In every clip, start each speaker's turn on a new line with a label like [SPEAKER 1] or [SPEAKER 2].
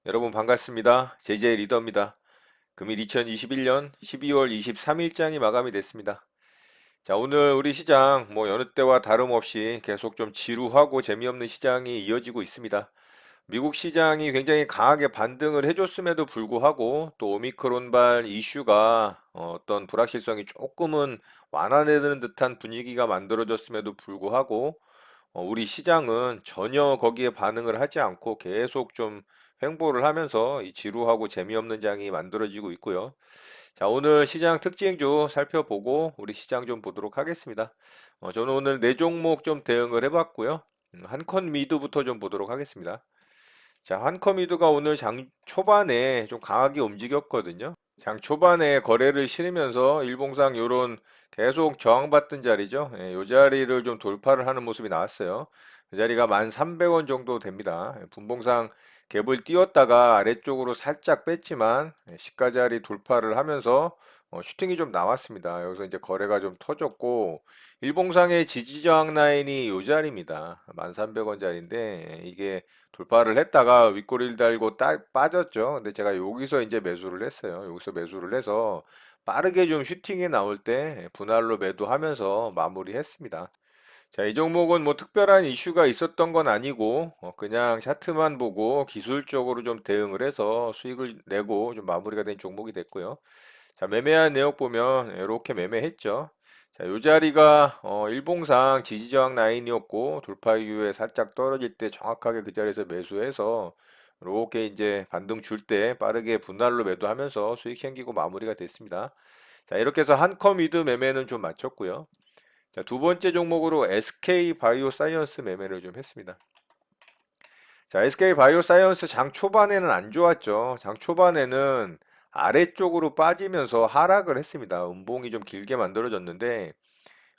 [SPEAKER 1] 여러분 반갑습니다. JJ 리더입니다. 금일 2021년 12월 23일장이 마감이 됐습니다. 자, 오늘 우리 시장 뭐 여느 때와 다름없이 계속 좀 지루하고 재미없는 시장이 이어지고 있습니다. 미국 시장이 굉장히 강하게 반등을 해줬음에도 불구하고 또 오미크론발 이슈가 어떤 불확실성이 조금은 완화되는 듯한 분위기가 만들어졌음에도 불구하고 우리 시장은 전혀 거기에 반응을 하지 않고 계속 좀 횡보를 하면서 이 지루하고 재미없는 장이 만들어지고 있고요. 자, 오늘 시장 특징주 살펴보고 우리 시장 좀 보도록 하겠습니다. 저는 오늘 네 종목 좀 대응을 해봤고요. 한컨 미드부터 좀 보도록 하겠습니다. 자, 한컴이드가 오늘 장 초반에 좀 강하게 움직였거든요. 장 초반에 거래를 실으면서 일봉상 요런 계속 저항받던 자리죠. 예, 요 자리를 좀 돌파를 하는 모습이 나왔어요. 그 자리가 1,300원 정도 됩니다. 예, 분봉상 갭을 띄웠다가 아래쪽으로 살짝 뺐지만 시가 자리 돌파를 하면서 슈팅이 좀 나왔습니다. 여기서 이제 거래가 좀 터졌고 일봉상의 지지저항 라인이 요 자리입니다. 1,300원 자리인데 이게 돌파를 했다가 윗꼬리를 달고 딱 빠졌죠. 근데 제가 여기서 이제 매수를 했어요. 여기서 매수를 해서 빠르게 좀 슈팅이 나올 때 분할로 매도하면서 마무리했습니다. 자, 이 종목은 뭐 특별한 이슈가 있었던 건 아니고 그냥 차트만 보고 기술적으로 좀 대응을 해서 수익을 내고 좀 마무리가 된 종목이 됐고요. 자, 매매한 내역 보면 이렇게 매매했죠. 자, 요 자리가 일봉상 지지저항 라인이었고 돌파 이후에 살짝 떨어질 때 정확하게 그 자리에서 매수해서 이렇게 이제 반등 줄 때 빠르게 분할로 매도하면서 수익 챙기고 마무리가 됐습니다. 자, 이렇게 해서 한컴 미드 매매는 좀 마쳤고요. 자, 두 번째 종목으로 SK 바이오 사이언스 매매를 좀 했습니다. 자, SK 바이오 사이언스 장 초반에는 안 좋았죠. 장 초반에는 아래쪽으로 빠지면서 하락을 했습니다. 음봉이 좀 길게 만들어졌는데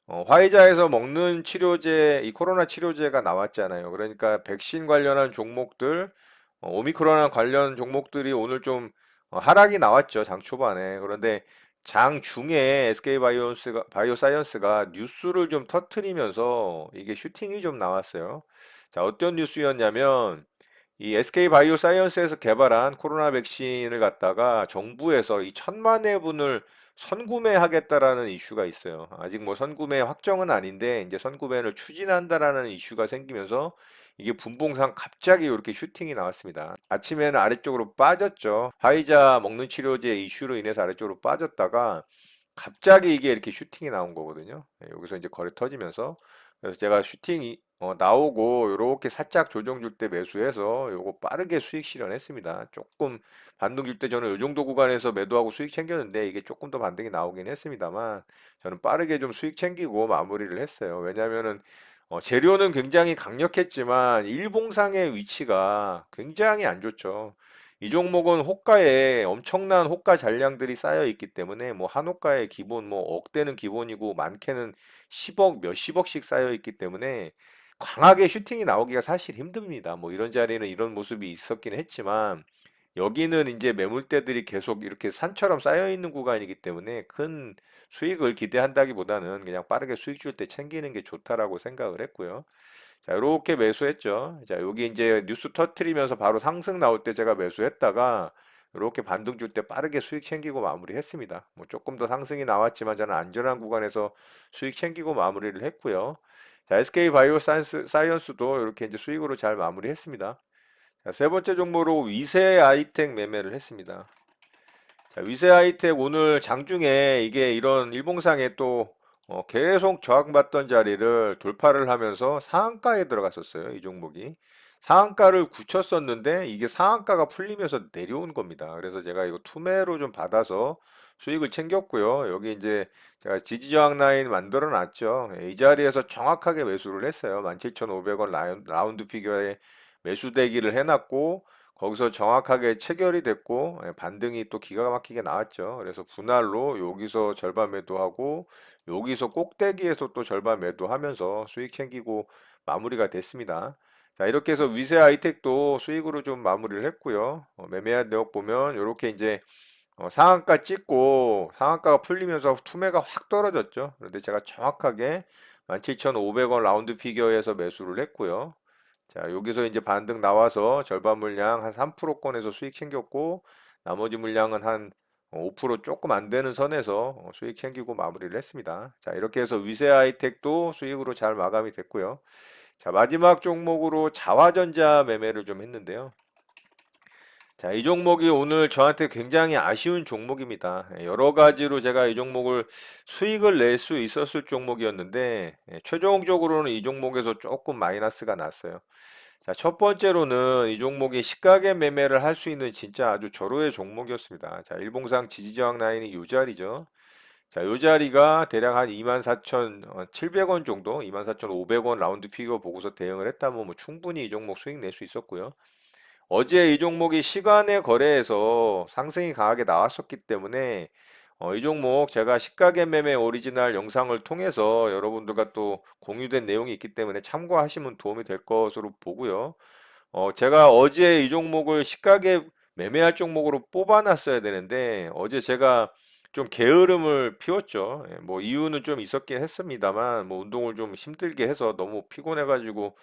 [SPEAKER 1] 화이자에서 먹는 치료제, 이 코로나 치료제가 나왔잖아요. 그러니까 백신 관련한 종목들, 오미크론 관련 종목들이 오늘 좀 하락이 나왔죠. 장 초반에. 그런데 장 중에 SK 바이오 사이언스가 뉴스를 좀 터트리면서 이게 슈팅이 좀 나왔어요. 자, 어떤 뉴스였냐면 이 SK 바이오 사이언스에서 개발한 코로나 백신을 갖다가 정부에서 이 1,000만 회분을 선구매하겠다라는 이슈가 있어요. 아직 뭐 선구매 확정은 아닌데 이제 선구매를 추진한다라는 이슈가 생기면서 이게 분봉상 갑자기 이렇게 슈팅이 나왔습니다. 아침에는 아래쪽으로 빠졌죠. 화이자 먹는 치료제 이슈로 인해서 아래쪽으로 빠졌다가 갑자기 이게 이렇게 슈팅이 나온 거거든요. 네, 여기서 이제 거래 터지면서 그래서 제가 슈팅이 나오고 이렇게 살짝 조정 줄 때 매수해서 요거 빠르게 수익 실현했습니다. 조금 반등 줄 때 저는 이 정도 구간에서 매도하고 수익 챙겼는데 이게 조금 더 반등이 나오긴 했습니다만 저는 빠르게 좀 수익 챙기고 마무리를 했어요. 왜냐면은 재료는 굉장히 강력했지만 일봉상의 위치가 굉장히 안 좋죠. 이 종목은 호가에 엄청난 호가 잔량들이 쌓여 있기 때문에 뭐 한 호가에 기본 뭐 억대는 기본이고 많게는 10억 몇십억씩 쌓여 있기 때문에 강하게 슈팅이 나오기가 사실 힘듭니다. 뭐 이런 자리는 이런 모습이 있었긴 했지만 여기는 이제 매물대들이 계속 이렇게 산처럼 쌓여 있는 구간이기 때문에 큰 수익을 기대한다기보다는 그냥 빠르게 수익 줄 때 챙기는 게 좋다라고 생각을 했고요. 자, 이렇게 매수했죠. 자, 여기 이제 뉴스 터트리면서 바로 상승 나올 때 제가 매수했다가 이렇게 반등 줄 때 빠르게 수익 챙기고 마무리했습니다. 뭐 조금 더 상승이 나왔지만 저는 안전한 구간에서 수익 챙기고 마무리를 했고요. 자, SK 바이오 사이언스도 이렇게 이제 수익으로 잘 마무리했습니다. 자, 세 번째 종목으로 위세 아이텍 매매를 했습니다. 자, 위세 아이텍 오늘 장중에 이게 이런 일봉상에 또 계속 저항받던 자리를 돌파를 하면서 상한가에 들어갔었어요. 이 종목이. 상한가를 굳혔었는데 이게 상한가가 풀리면서 내려온 겁니다. 그래서 제가 이거 투매로 좀 받아서 수익을 챙겼고요. 여기 이제 제가 지지저항 라인 만들어 놨죠. 예, 이 자리에서 정확하게 매수를 했어요. 17,500원 라운드 피겨에 매수 대기를 해놨고 거기서 정확하게 체결이 됐고 반등이 또 기가 막히게 나왔죠. 그래서 분할로 여기서 절반 매도하고 여기서 꼭대기에서 또 절반 매도하면서 수익 챙기고 마무리가 됐습니다. 자, 이렇게 해서 위세 아이텍도 수익으로 좀 마무리를 했고요. 매매한 내역 보면 이렇게 이제 상한가 찍고 상한가가 풀리면서 투매가 확 떨어졌죠. 그런데 제가 정확하게 17,500원 라운드 피겨에서 매수를 했고요. 자, 여기서 이제 반등 나와서 절반 물량 한 3%권에서 수익 챙겼고, 나머지 물량은 한 5% 조금 안 되는 선에서 수익 챙기고 마무리를 했습니다. 자, 이렇게 해서 위세 하이텍도 수익으로 잘 마감이 됐고요. 자, 마지막 종목으로 자화전자 매매를 좀 했는데요. 자, 이 종목이 오늘 저한테 굉장히 아쉬운 종목입니다. 여러 가지로 제가 이 종목을 수익을 낼 수 있었을 종목이었는데, 최종적으로는 이 종목에서 조금 마이너스가 났어요. 자, 첫 번째로는 이 종목이 시가계 매매를 할 수 있는 진짜 아주 절호의 종목이었습니다. 자, 일봉상 지지저항 라인이 이 자리죠. 자, 이 자리가 대략 한 24,700원 정도, 24,500원 라운드 피겨 보고서 대응을 했다면 뭐 충분히 이 종목 수익 낼 수 있었고요. 어제 이 종목이 시간의 거래에서 상승이 강하게 나왔었기 때문에 이 종목 제가 시가계 매매 오리지널 영상을 통해서 여러분들과 또 공유된 내용이 있기 때문에 참고하시면 도움이 될 것으로 보고요. 제가 어제 이 종목을 시가계 매매할 종목으로 뽑아놨어야 되는데 어제 제가 좀 게으름을 피웠죠. 예, 뭐 이유는 좀 있었긴 했습니다만 뭐 운동을 좀 힘들게 해서 너무 피곤해가지고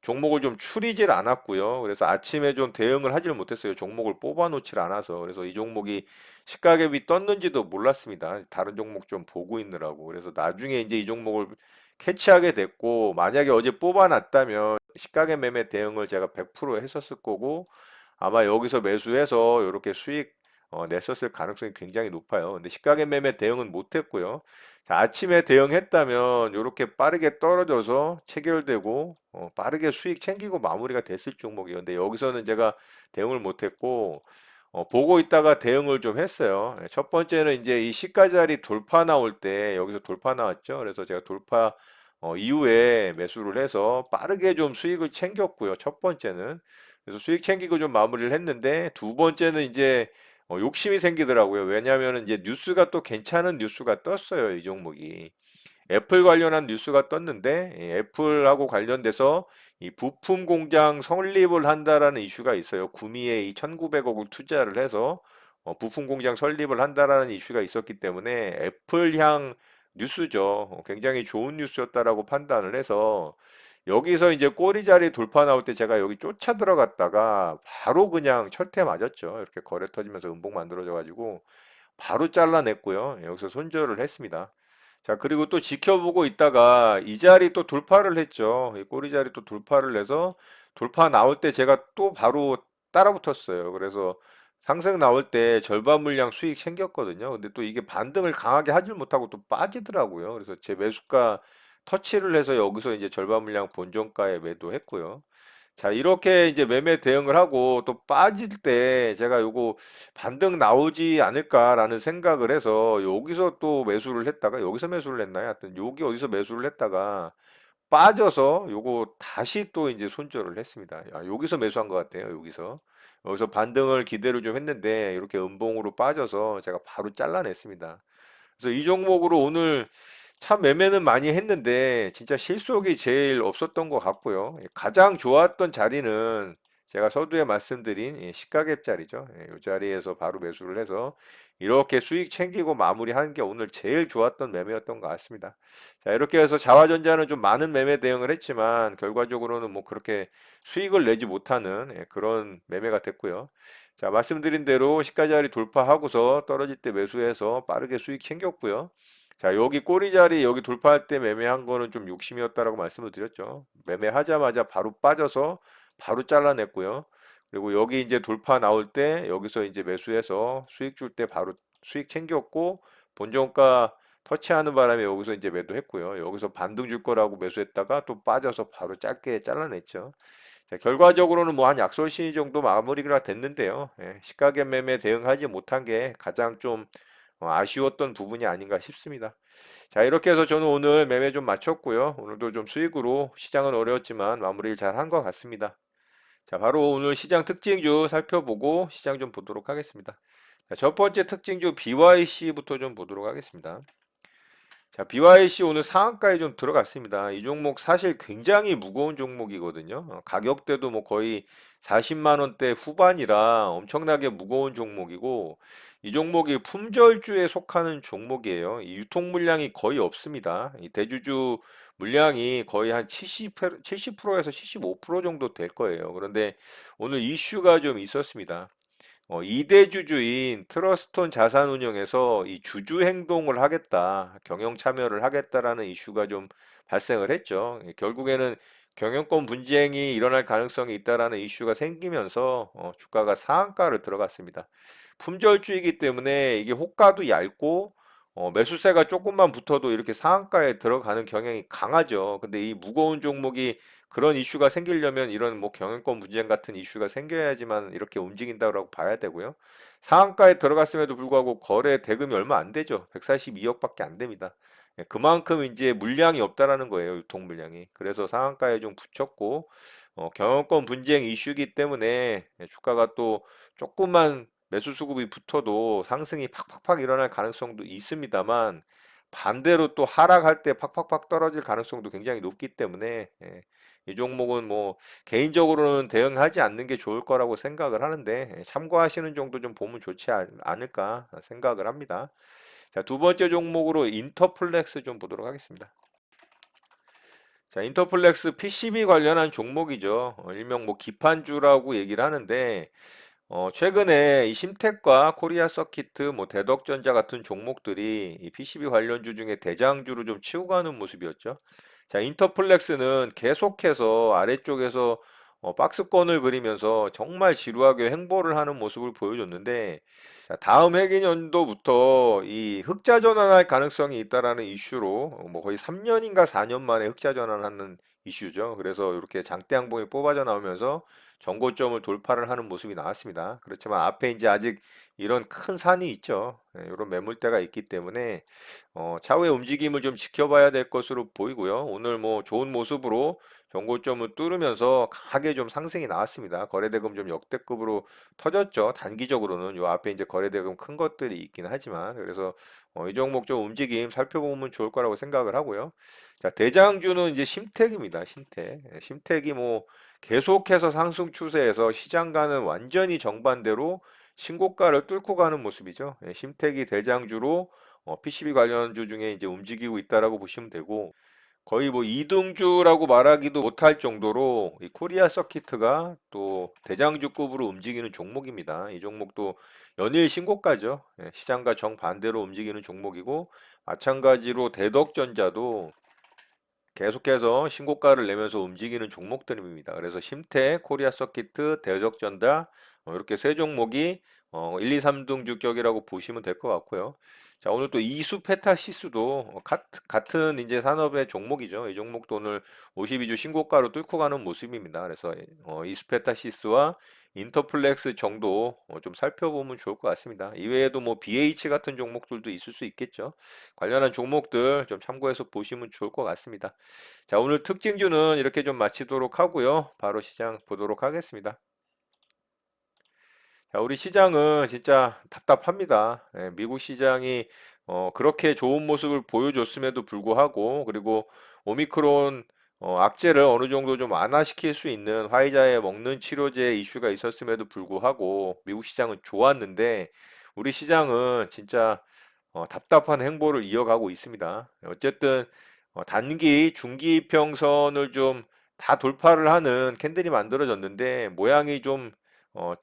[SPEAKER 1] 종목을 좀 추리질 않았고요. 그래서 아침에 좀 대응을 하질 못했어요. 종목을 뽑아놓질 않아서. 그래서 이 종목이 시가갭이 떴는지도 몰랐습니다. 다른 종목 좀 보고 있느라고. 그래서 나중에 이제 이 종목을 캐치하게 됐고, 만약에 어제 뽑아놨다면 시가갭 매매 대응을 제가 100% 했었을 거고, 아마 여기서 매수해서 이렇게 수익 냈었을 가능성이 굉장히 높아요. 근데 시가gen 매매 대응은 못했고요. 자, 아침에 대응했다면 이렇게 빠르게 떨어져서 체결되고 빠르게 수익 챙기고 마무리가 됐을 종목이에요. 근데 여기서는 제가 대응을 못했고 보고 있다가 대응을 좀 했어요. 첫 번째는 이제 이 시가 자리 돌파 나올 때 여기서 돌파 나왔죠. 그래서 제가 돌파 이후에 매수를 해서 빠르게 좀 수익을 챙겼고요. 첫 번째는. 그래서 수익 챙기고 좀 마무리를 했는데 두 번째는 이제 욕심이 생기더라고요. 왜냐하면 이제 뉴스가 또 괜찮은 뉴스가 떴어요. 이 종목이. 애플 관련한 뉴스가 떴는데 애플하고 관련돼서 이 부품 공장 설립을 한다라는 이슈가 있어요. 구미에 이 1,900억을 투자를 해서 부품 공장 설립을 한다라는 이슈가 있었기 때문에 애플향 뉴스죠. 굉장히 좋은 뉴스였다라고 판단을 해서 여기서 이제 꼬리 자리 돌파 나올 때 제가 여기 쫓아 들어갔다가 바로 그냥 철퇴 맞았죠. 이렇게 거래 터지면서 음봉 만들어져 가지고 바로 잘라냈고요. 여기서 손절을 했습니다. 자, 그리고 또 지켜보고 있다가 이 자리 또 돌파를 했죠. 이 꼬리 자리 또 돌파를 해서 돌파 나올 때 제가 또 바로 따라 붙었어요. 그래서 상승 나올 때 절반 물량 수익 챙겼거든요. 근데 또 이게 반등을 강하게 하질 못하고 또 빠지더라고요. 그래서 제 매수가 터치를 해서 여기서 이제 절반 물량 본전가에 매도했고요. 자, 이렇게 이제 매매 대응을 하고 또 빠질 때 제가 요거 반등 나오지 않을까라는 생각을 해서 여기서 또 매수를 했다가 여기서 매수를 했나요? 하여튼 여기 어디서 매수를 했다가 빠져서 요거 다시 또 이제 손절을 했습니다. 여기서 매수한 것 같아요. 여기서 반등을 기대를 좀 했는데 이렇게 음봉으로 빠져서 제가 바로 잘라냈습니다. 그래서 이 종목으로 오늘 참 매매는 많이 했는데 진짜 실속이 제일 없었던 것 같고요. 가장 좋았던 자리는 제가 서두에 말씀드린 이 시가갭 자리죠. 이 자리에서 바로 매수를 해서 이렇게 수익 챙기고 마무리하는 게 오늘 제일 좋았던 매매였던 것 같습니다. 자, 이렇게 해서 자화전자는 좀 많은 매매 대응을 했지만 결과적으로는 뭐 그렇게 수익을 내지 못하는 그런 매매가 됐고요. 자, 말씀드린 대로 시가 자리 돌파하고서 떨어질 때 매수해서 빠르게 수익 챙겼고요. 자, 여기 꼬리 자리 여기 돌파할 때 매매한 거는 좀 욕심이었다라고 말씀을 드렸죠. 매매하자마자 바로 빠져서 바로 잘라냈고요. 그리고 여기 이제 돌파 나올 때 여기서 이제 매수해서 수익 줄 때 바로 수익 챙겼고 본정가 터치하는 바람에 여기서 이제 매도했고요. 여기서 반등 줄 거라고 매수했다가 또 빠져서 바로 짧게 잘라냈죠. 자, 결과적으로는 뭐 한 약솔 시위 정도 마무리가 됐는데요. 시가gen 매매 대응하지 못한 게 가장 좀 아쉬웠던 부분이 아닌가 싶습니다. 자, 이렇게 해서 저는 오늘 매매 좀 마쳤고요. 오늘도 좀 수익으로 시장은 어려웠지만 마무리를 잘 한 것 같습니다. 자, 바로 오늘 시장 특징주 살펴보고 시장 좀 보도록 하겠습니다. 자, 첫 번째 특징주 BYC부터 좀 보도록 하겠습니다. 자, BYC 오늘 상한가에 좀 들어갔습니다. 이 종목 사실 굉장히 무거운 종목이거든요. 가격대도 뭐 거의 40만 원대 후반이라 엄청나게 무거운 종목이고 이 종목이 품절주에 속하는 종목이에요. 이 유통 물량이 거의 없습니다. 이 대주주 물량이 거의 한 70%에서 75% 정도 될 거예요. 그런데 오늘 이슈가 좀 있었습니다. 이대주주인 트러스톤 자산운용에서 이 주주 행동을 하겠다, 경영 참여를 하겠다라는 이슈가 좀 발생을 했죠. 결국에는 경영권 분쟁이 일어날 가능성이 있다라는 이슈가 생기면서 주가가 상한가를 들어갔습니다. 품절주의이기 때문에 이게 호가도 얇고 매수세가 조금만 붙어도 이렇게 상한가에 들어가는 경향이 강하죠. 근데 이 무거운 종목이 그런 이슈가 생기려면 이런 뭐 경영권 분쟁 같은 이슈가 생겨야지만 이렇게 움직인다고 봐야 되고요. 상한가에 들어갔음에도 불구하고 거래 대금이 얼마 안 되죠. 142억밖에 안 됩니다. 예, 그만큼 이제 물량이 없다라는 거예요. 유통 물량이. 그래서 상한가에 좀 붙였고 경영권 분쟁 이슈이기 때문에 주가가 또 조금만 매수 수급이 붙어도 상승이 팍팍팍 일어날 가능성도 있습니다만 반대로 또 하락할 때 팍팍팍 떨어질 가능성도 굉장히 높기 때문에 이 종목은 뭐 개인적으로는 대응하지 않는 게 좋을 거라고 생각을 하는데 참고하시는 정도 좀 보면 좋지 않을까 생각을 합니다. 자, 두 번째 종목으로 인터플렉스 좀 보도록 하겠습니다. 자, 인터플렉스 PCB 관련한 종목이죠. 일명 뭐 기판주라고 얘기를 하는데 최근에 이 심텍과 코리아 서키트, 뭐 대덕전자 같은 종목들이 이 PCB 관련주 중에 대장주로 좀 치고 가는 모습이었죠. 자, 인터플렉스는 계속해서 아래쪽에서 박스권을 그리면서 정말 지루하게 횡보를 하는 모습을 보여줬는데, 자, 다음 회계연도부터 이 흑자 전환할 가능성이 있다라는 이슈로 뭐 거의 3년인가 4년 만에 흑자 전환하는 이슈죠. 그래서 이렇게 장대 양봉이 뽑아져 나오면서 정고점을 돌파를 하는 모습이 나왔습니다. 그렇지만 앞에 이제 아직 이런 큰 산이 있죠. 이런 매물대가 있기 때문에 차후의 움직임을 좀 지켜봐야 될 것으로 보이고요. 오늘 뭐 좋은 모습으로 정고점을 뚫으면서 강하게 좀 상승이 나왔습니다. 거래대금 좀 역대급으로 터졌죠. 단기적으로는 요 앞에 이제 거래대금 큰 것들이 있긴 하지만 그래서 이 종목 좀 움직임 살펴보면 좋을 거라고 생각을 하고요. 자, 대장주는 이제 심택입니다. 심택. 심택이 뭐 계속해서 상승 추세에서 시장과는 완전히 정반대로 신고가를 뚫고 가는 모습이죠. 심택이 대장주로 PCB 관련주 중에 이제 움직이고 있다라고 보시면 되고 거의 뭐 이등주라고 말하기도 못할 정도로 이 코리아 서키트가 또 대장주급으로 움직이는 종목입니다. 이 종목도 연일 신고가죠. 시장과 정반대로 움직이는 종목이고 마찬가지로 대덕전자도 계속해서 신고가를 내면서 움직이는 종목들입니다. 그래서 심태, 코리아 서키트, 대적전다 이렇게 세 종목이 1, 2, 3등 주격이라고 보시면 될 것 같고요. 자, 오늘 또 이수페타시스도 같은 이제 산업의 종목이죠. 이 종목도 오늘 52주 신고가로 뚫고 가는 모습입니다. 그래서 이수페타시스와 인터플렉스 정도 좀 살펴보면 좋을 것 같습니다. 이외에도 뭐 BH 같은 종목들도 있을 수 있겠죠. 관련한 종목들 좀 참고해서 보시면 좋을 것 같습니다. 자, 오늘 특징주는 이렇게 좀 마치도록 하고요. 바로 시장 보도록 하겠습니다. 자, 우리 시장은 진짜 답답합니다. 미국 시장이 그렇게 좋은 모습을 보여줬음에도 불구하고 그리고 오미크론 악재를 어느 정도 좀 완화시킬 수 있는 화이자에 먹는 치료제 이슈가 있었음에도 불구하고 미국 시장은 좋았는데 우리 시장은 진짜 답답한 행보를 이어가고 있습니다. 어쨌든 단기, 중기 평선을 좀 다 돌파를 하는 캔들이 만들어졌는데 모양이 좀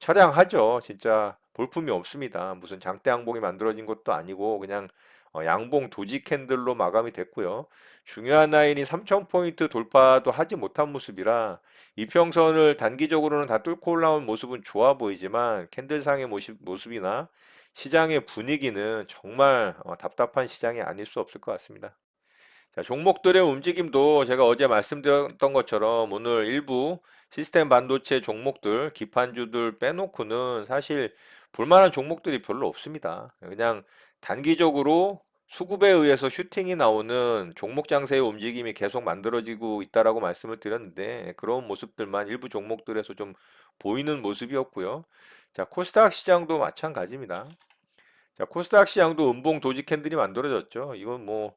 [SPEAKER 1] 처량하죠. 진짜 볼품이 없습니다. 무슨 장대 양봉이 만들어진 것도 아니고 그냥 양봉 도지 캔들로 마감이 됐고요. 중요한 라인이 3000포인트 돌파도 하지 못한 모습이라 이평선을 단기적으로는 다 뚫고 올라온 모습은 좋아 보이지만 캔들상의 모습이나 시장의 분위기는 정말 답답한 시장이 아닐 수 없을 것 같습니다. 자, 종목들의 움직임도 제가 어제 말씀드렸던 것처럼 오늘 일부 시스템 반도체 종목들, 기판주들 빼놓고는 사실 볼만한 종목들이 별로 없습니다. 그냥 단기적으로 수급에 의해서 슈팅이 나오는 종목 장세의 움직임이 계속 만들어지고 있다라고 말씀을 드렸는데 그런 모습들만 일부 종목들에서 좀 보이는 모습이었고요. 자, 코스닥 시장도 마찬가지입니다. 자, 코스닥 시장도 음봉 도지 캔들이 만들어졌죠. 이건 뭐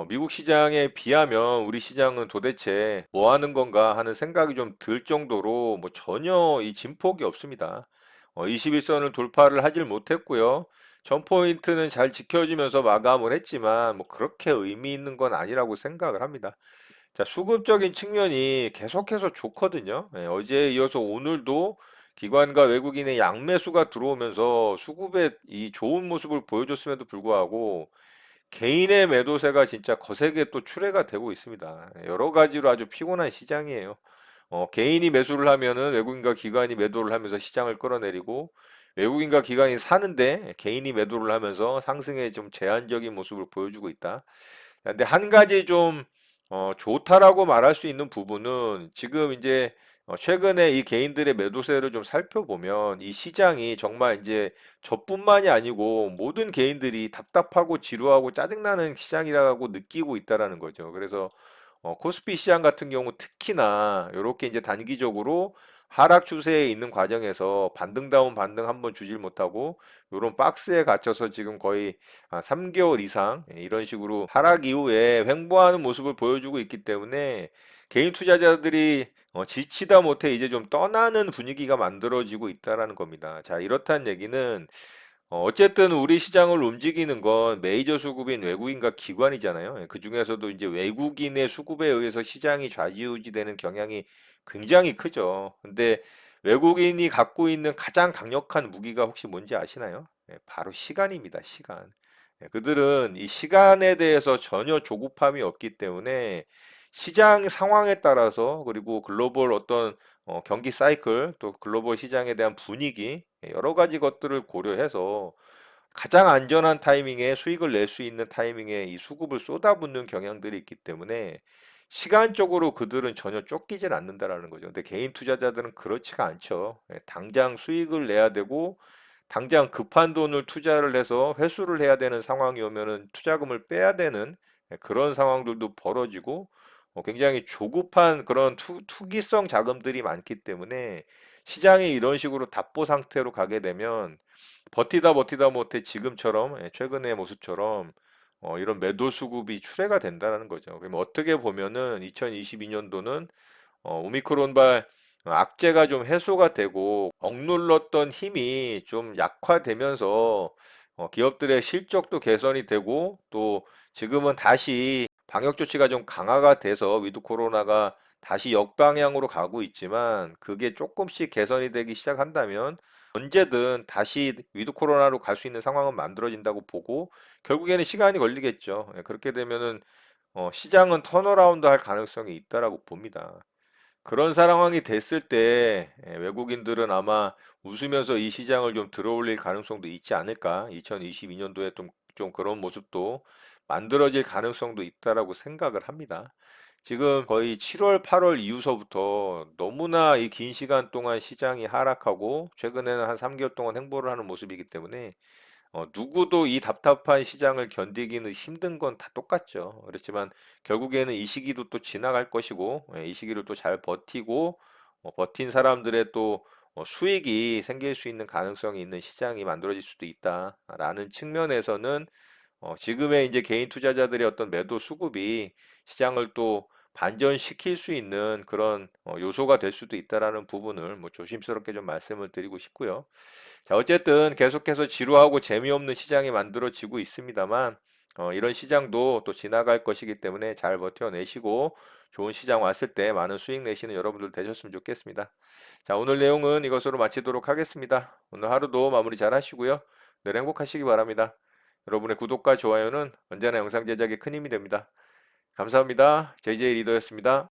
[SPEAKER 1] 미국 시장에 비하면 우리 시장은 도대체 뭐 하는 건가 하는 생각이 좀 들 정도로 뭐 전혀 이 진폭이 없습니다. 21선을 돌파를 하질 못했고요. 전 포인트는 잘 지켜지면서 마감을 했지만 뭐 그렇게 의미 있는 건 아니라고 생각을 합니다. 자, 수급적인 측면이 계속해서 좋거든요. 예, 어제에 이어서 오늘도 기관과 외국인의 양매수가 들어오면서 수급에 이 좋은 모습을 보여줬음에도 불구하고 개인의 매도세가 진짜 거세게 또 출회가 되고 있습니다. 여러 가지로 아주 피곤한 시장이에요. 개인이 매수를 하면은 외국인과 기관이 매도를 하면서 시장을 끌어내리고 외국인과 기관이 사는데 개인이 매도를 하면서 상승에 좀 제한적인 모습을 보여주고 있다. 근데 한 가지 좀 좋다라고 말할 수 있는 부분은 지금 이제 최근에 이 개인들의 매도세를 좀 살펴보면 이 시장이 정말 이제 저뿐만이 아니고 모든 개인들이 답답하고 지루하고 짜증나는 시장이라고 느끼고 있다라는 거죠. 그래서 코스피 시장 같은 경우 특히나 이렇게 이제 단기적으로 하락 추세에 있는 과정에서 반등다운 반등 한번 주질 못하고 이런 박스에 갇혀서 지금 거의 3개월 이상 이런 식으로 하락 이후에 횡보하는 모습을 보여주고 있기 때문에 개인 투자자들이 지치다 못해 이제 좀 떠나는 분위기가 만들어지고 있다라는 겁니다. 자, 이렇다는 얘기는 어쨌든 우리 시장을 움직이는 건 메이저 수급인 외국인과 기관이잖아요. 그 중에서도 이제 외국인의 수급에 의해서 시장이 좌지우지되는 경향이 굉장히 크죠. 근데 외국인이 갖고 있는 가장 강력한 무기가 혹시 뭔지 아시나요? 바로 시간입니다. 시간. 그들은 이 시간에 대해서 전혀 조급함이 없기 때문에 시장 상황에 따라서 그리고 글로벌 어떤 경기 사이클 또 글로벌 시장에 대한 분위기 여러 가지 것들을 고려해서 가장 안전한 타이밍에 수익을 낼 수 있는 타이밍에 이 수급을 쏟아붓는 경향들이 있기 때문에 시간적으로 그들은 전혀 쫓기질 않는다라는 거죠. 근데 개인 투자자들은 그렇지가 않죠. 당장 수익을 내야 되고 당장 급한 돈을 투자를 해서 회수를 해야 되는 상황이 오면은 투자금을 빼야 되는 그런 상황들도 벌어지고 굉장히 조급한 그런 투기성 자금들이 많기 때문에 시장이 이런 식으로 답보 상태로 가게 되면 버티다 못해 지금처럼 최근의 모습처럼 이런 매도 수급이 출회가 된다는 거죠. 그럼 어떻게 보면은 2022년도는 오미크론발 악재가 좀 해소가 되고 억눌렀던 힘이 좀 약화되면서 기업들의 실적도 개선이 되고 또 지금은 다시 방역 조치가 좀 강화가 돼서 위드 코로나가 다시 역방향으로 가고 있지만 그게 조금씩 개선이 되기 시작한다면 언제든 다시 위드 코로나로 갈 수 있는 상황은 만들어진다고 보고 결국에는 시간이 걸리겠죠. 그렇게 되면은 시장은 턴어라운드 할 가능성이 있다라고 봅니다. 그런 상황이 됐을 때 외국인들은 아마 웃으면서 이 시장을 좀 들어올릴 가능성도 있지 않을까? 2022년도에 좀 그런 모습도 만들어질 가능성도 있다라고 생각을 합니다. 지금 거의 7월, 8월 이후서부터 너무나 이 긴 시간 동안 시장이 하락하고 최근에는 한 3개월 동안 횡보를 하는 모습이기 때문에 누구도 이 답답한 시장을 견디기는 힘든 건 다 똑같죠. 그렇지만 결국에는 이 시기도 또 지나갈 것이고, 이 시기를 또 잘 버티고, 버틴 사람들의 또 수익이 생길 수 있는 가능성이 있는 시장이 만들어질 수도 있다라는 측면에서는 지금의 이제 개인 투자자들의 어떤 매도 수급이 시장을 또 반전시킬 수 있는 그런 요소가 될 수도 있다라는 부분을 뭐 조심스럽게 좀 말씀을 드리고 싶고요. 자, 어쨌든 계속해서 지루하고 재미없는 시장이 만들어지고 있습니다만, 이런 시장도 또 지나갈 것이기 때문에 잘 버텨내시고 좋은 시장 왔을 때 많은 수익 내시는 여러분들 되셨으면 좋겠습니다. 자, 오늘 내용은 이것으로 마치도록 하겠습니다. 오늘 하루도 마무리 잘 하시고요. 늘 행복하시기 바랍니다. 여러분의 구독과 좋아요는 언제나 영상 제작에 큰 힘이 됩니다. 감사합니다. JJ 리더였습니다.